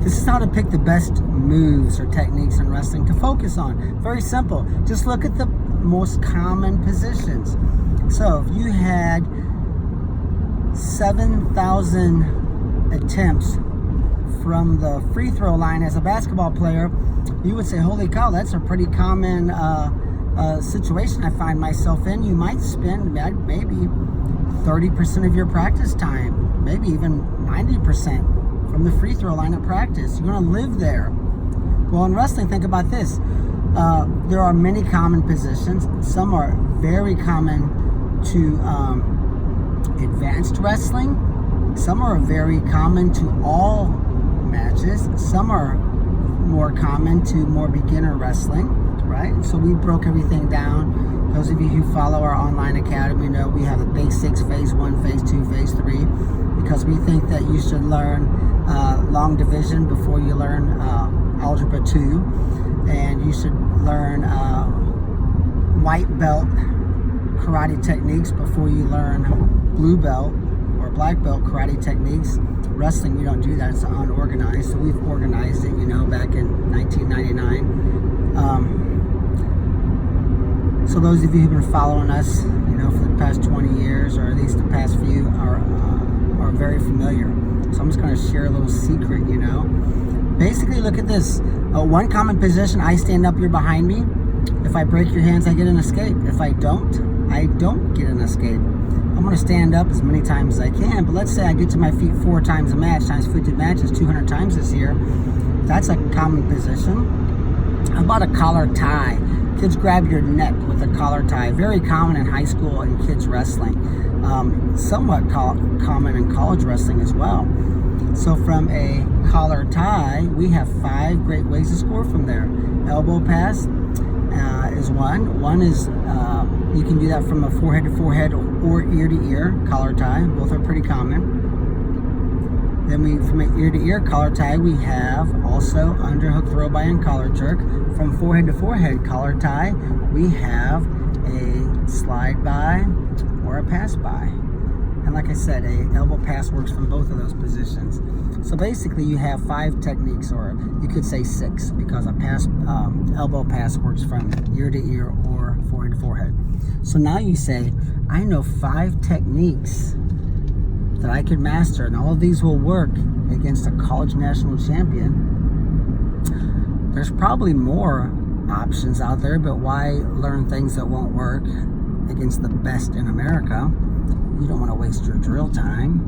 This is how to pick the best moves or techniques in wrestling to focus on. Very simple. Just look at the most common positions. So if you had 7,000 attempts from the free throw line as a basketball player, you would say, holy cow, that's a pretty common situation I find myself in. You might spend maybe 30% of your practice time, maybe even 90% from the free throw line at practice. You're going to live there. Well, in wrestling, think about this. There are many common positions. Some are very common to advanced wrestling. Some are very common to all matches. Some are more common to more beginner wrestling, right? So we broke everything down. Those of you who follow our online academy know we have the basics, phase 1, phase 2, phase 3, because we think that you should learn long division before you learn algebra 2, and you should learn white belt karate techniques before you learn blue belt or black belt karate techniques. Wrestling, we don't do that. It's unorganized. So we've organized it, back in 1999. So those of you who've been following us, for the past 20 years, or at least the past few, are very familiar. So I'm just going to share a little secret, Basically, look at this. One common position, I stand up, you're behind me. If I break your hands, I get an escape. If I don't get an escape. I'm going to stand up as many times as I can, but let's say I get to my feet 4 times a match, times 50 matches, 200 times this year. That's a common position. How about a collar tie? Kids grab your neck with a collar tie. Very common in high school and kids wrestling. Somewhat common in college wrestling as well. So from a collar tie, we have 5 great ways to score from there. Elbow pass is one. One is you can do that from a forehead to forehead or ear to ear collar tie. Both are pretty common. Then from an ear to ear collar tie, we have also underhook throw by and collar jerk. From forehead to forehead collar tie, we have a slide by or a pass by. And like I said, a elbow pass works from both of those positions. So basically you have 5 techniques, or you could say 6, because a elbow pass works from ear to ear or forehead to forehead. So now you say, I know 5 techniques that I could master, and all of these will work against a college national champion. There's probably more options out there, but why learn things that won't work against the best in America? You don't want to waste your drill time.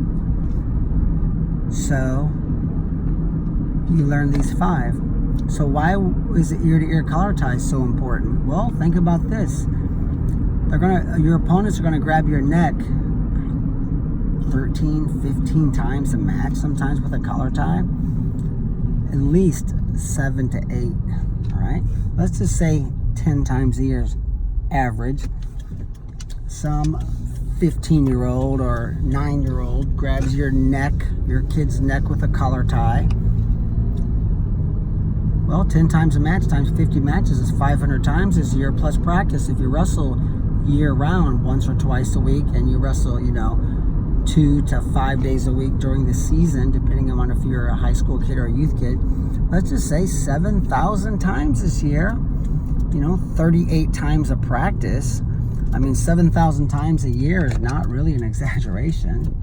So you learn these 5. So why is the ear-to-ear collar tie so important? Well, think about this. Your opponents are gonna grab your neck 13, 15 times a match, sometimes with a collar tie. At least 7 to 8. All right. Let's just say 10 times a year, average. Some 15-year-old or 9-year-old grabs your kid's neck with a collar tie. Well, 10 times a match times 50 matches is 500 times this year plus practice. If you wrestle year round, once or twice a week, and you wrestle, 2 to 5 days a week during the season, depending on if you're a high school kid or a youth kid, let's just say 7,000 times this year, 38 times a practice. 7,000 times a year is not really an exaggeration.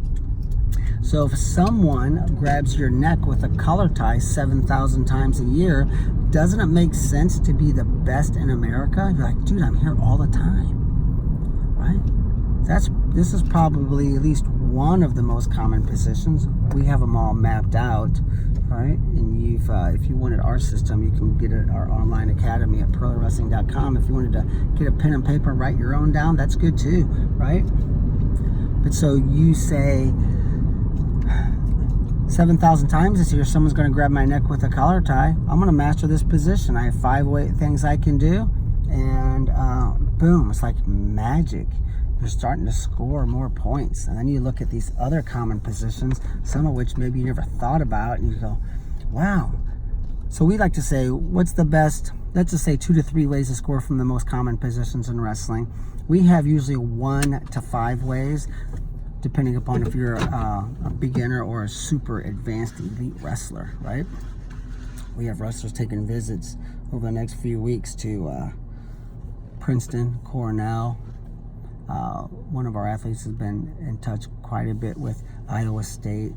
So if someone grabs your neck with a collar tie 7,000 times a year, doesn't it make sense to be the best in America? You're like, dude, I'm here all the time, right? This is probably at least one of the most common positions. We have them all mapped out, right? And if you wanted our system, you can get it at our online academy at purlerwrestling.com. If you wanted to get a pen and paper, write your own down, that's good too, right? But so you say 7,000 times this year, someone's going to grab my neck with a collar tie. I'm going to master this position. I have 5 things I can do, and boom, it's like magic. You're starting to score more points. And then you look at these other common positions, some of which maybe you never thought about, and you go, wow. So we like to say, what's the best, let's just say 2 to 3 ways to score from the most common positions in wrestling. We have usually 1 to 5 ways, depending upon if you're a beginner or a super advanced elite wrestler, right? We have wrestlers taking visits over the next few weeks to Princeton, Cornell. One of our athletes has been in touch quite a bit with Iowa State,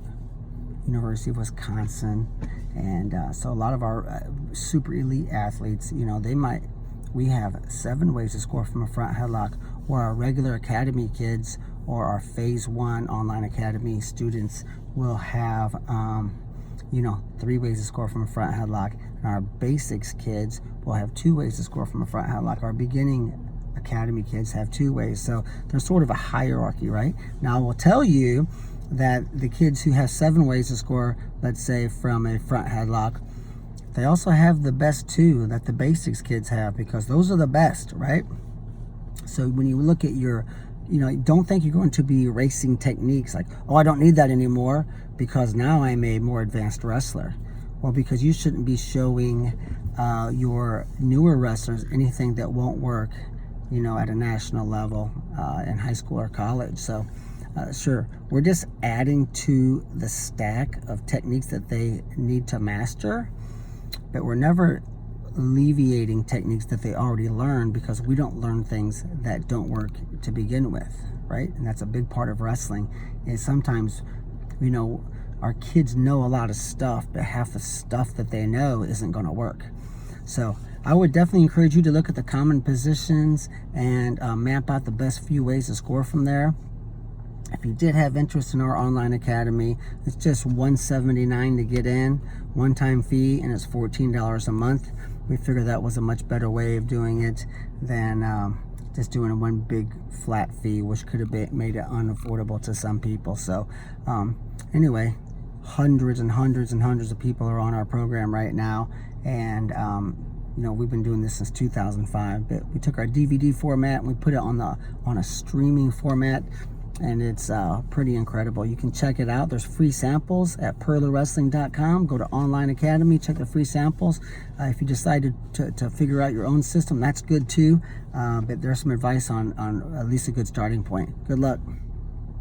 University of Wisconsin, and so a lot of our super elite athletes, you know, we have 7 ways to score from a front headlock, or our regular academy kids or our phase 1 online academy students will have 3 ways to score from a front headlock, and our basics kids will have 2 ways to score from a front headlock. Our beginning academy kids have 2 ways. So there's sort of a hierarchy, right? Now I will tell you that the kids who have 7 ways to score, let's say from a front headlock, they also have the best 2 that the basics kids have, because those are the best, right? So when you look at your, don't think you're going to be erasing techniques like, oh, I don't need that anymore because now I'm a more advanced wrestler. Well, because you shouldn't be showing your newer wrestlers anything that won't work, at a national level in high school or college. So sure, we're just adding to the stack of techniques that they need to master, but we're never alleviating techniques that they already learned, because we don't learn things that don't work to begin with, right? And that's a big part of wrestling, is sometimes, our kids know a lot of stuff, but half the stuff that they know isn't going to work. So I would definitely encourage you to look at the common positions and map out the best few ways to score from there. If you did have interest in our online academy, it's just $179 to get in, one-time fee, and it's $14 a month. We figured that was a much better way of doing it than just doing a one big flat fee, which could have made it unaffordable to some people. So anyway, hundreds and hundreds and hundreds of people are on our program right now, and we've been doing this since 2005. But we took our DVD format and we put it on a streaming format, and it's pretty incredible. You can check it out. There's free samples at purlerwrestling.com. Go to Online Academy, check the free samples. If you decide to figure out your own system, that's good too. But there's some advice on at least a good starting point. Good luck.